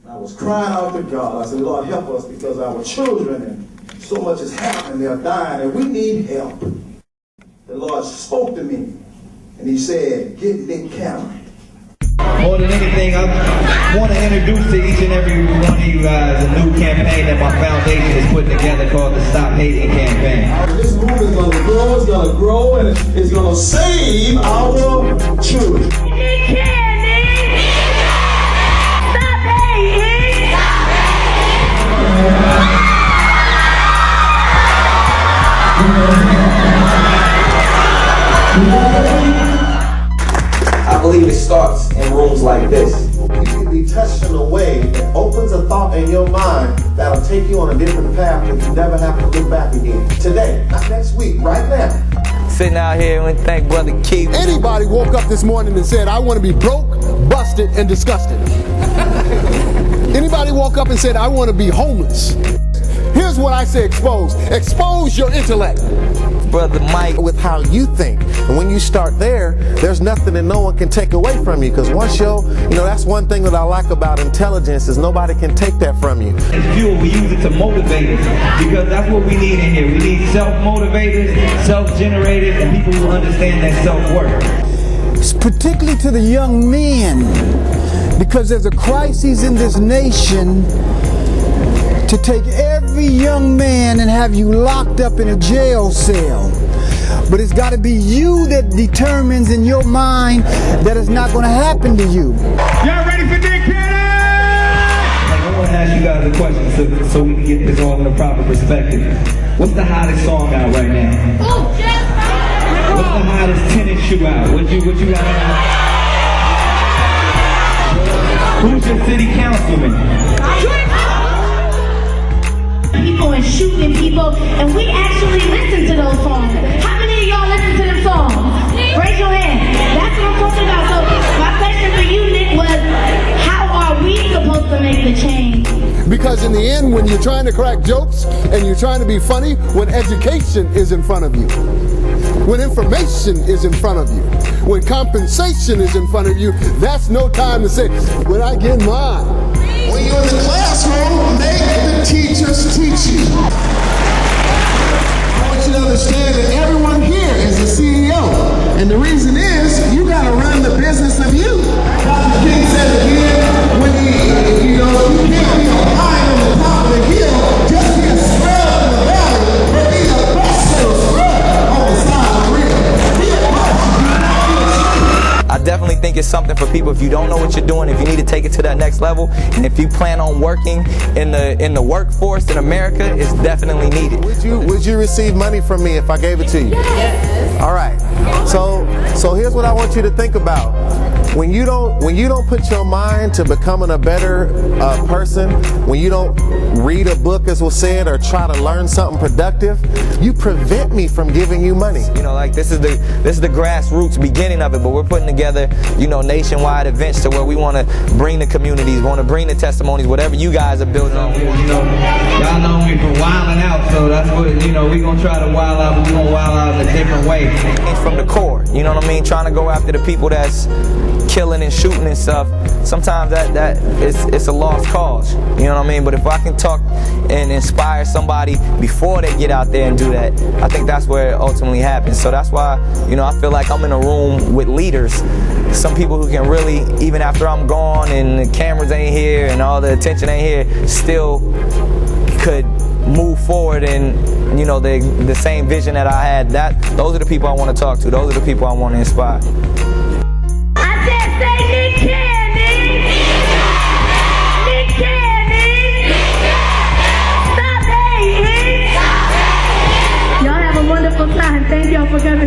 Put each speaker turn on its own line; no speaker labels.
I was crying out to God. I said, Lord, help us because our children and so much is happening. They're dying and we need help. The Lord spoke to me and he said, get Nick Cameron.
More than anything, I want to introduce to each and every one of you guys a new campaign that my foundation is putting together called the Stop Hating Campaign.
This movement is going to grow, and it's going to save our children.
Nick Cannon! Stop hating!
I believe it starts in rooms like this.
You can be touched in a way that opens a thought in your mind that'll take you on a different path that you never have to look back again. Today, not next week, right now.
Sitting out here and thank Brother Keith.
Anybody woke up this morning and said, I want to be broke, busted, and disgusted? Anybody woke up and said, I want to be homeless? Here's what I say expose. Expose your intellect.
Brother Mike.
With how you think. And when you start there, there's nothing that no one can take away from you. Because once that's one thing that I like about intelligence is nobody can take that from you.
It's fuel, we use it to motivate us because that's what we need in here. We need self-motivators, self-generators, and people who understand that self-worth.
Particularly to the young men, because there's a crisis in this nation to take every young man and have you locked up in a jail cell. But it's got to be you that determines in your mind that it's not going to happen to you.
Y'all ready for Nick Cannon? I want to ask you guys a question so we can get this all in the proper perspective. What's the hottest song out right now?
Oh, yes!
What's the hottest tennis shoe out? What you got out? Who's your city councilman?
People and shooting people, and we actually listen to those songs. How many of y'all listen to them songs? Raise your hand. That's what I'm talking about. So my question for you, Nick, was how are we supposed to make the change?
Because in the end, when you're trying to crack jokes and you're trying to be funny, when education is in front of you, when information is in front of you, when compensation is in front of you, that's no time to say, when I get mine.
When you're in the classroom, make the teachers teach you. I want you to understand that everyone here is a CEO. And the reason is, you got to run the business of you. Dr. King said again, when you can't be a lion on the top of the hill, just be a squirrel in the valley, but be the best little squirrel on the side of the river. Be a
I definitely think it's something for people. If you don't know what you're doing, if you need to take it to that next level, and if you plan on working in the workforce in America, it's definitely needed.
Would you receive money from me if I gave it to you? Yes. All right. So here's what I want you to think about. When you don't put your mind to becoming a better person, when you don't read a book, as was said, or try to learn something productive, you prevent me from giving you money.
Like this is the grassroots beginning of it, but we're putting together, nationwide events to where we want to bring the communities, want to bring the testimonies, whatever you guys are building on.
Y'all know me for wilding out, so that's what we're gonna try to wild out, but we're gonna wild out in a different way.
It's from the core, you know what I mean? Trying to go after the people that's killing and shooting and stuff. Sometimes it's a lost cause, you know what I mean? But if I can talk and inspire somebody before they get out there and do that, I think that's where it ultimately happens. So that's why, I feel like I'm in a room with leaders, some people who can really, even after I'm gone and the cameras ain't here and all the attention ain't here, still could move forward in the same vision that I had. Those are the people I want to talk to. Those are the people I want to inspire.
I said, say Nick Cannon! Nick Cannon! Stop hating! Y'all have a wonderful time. Thank y'all for coming.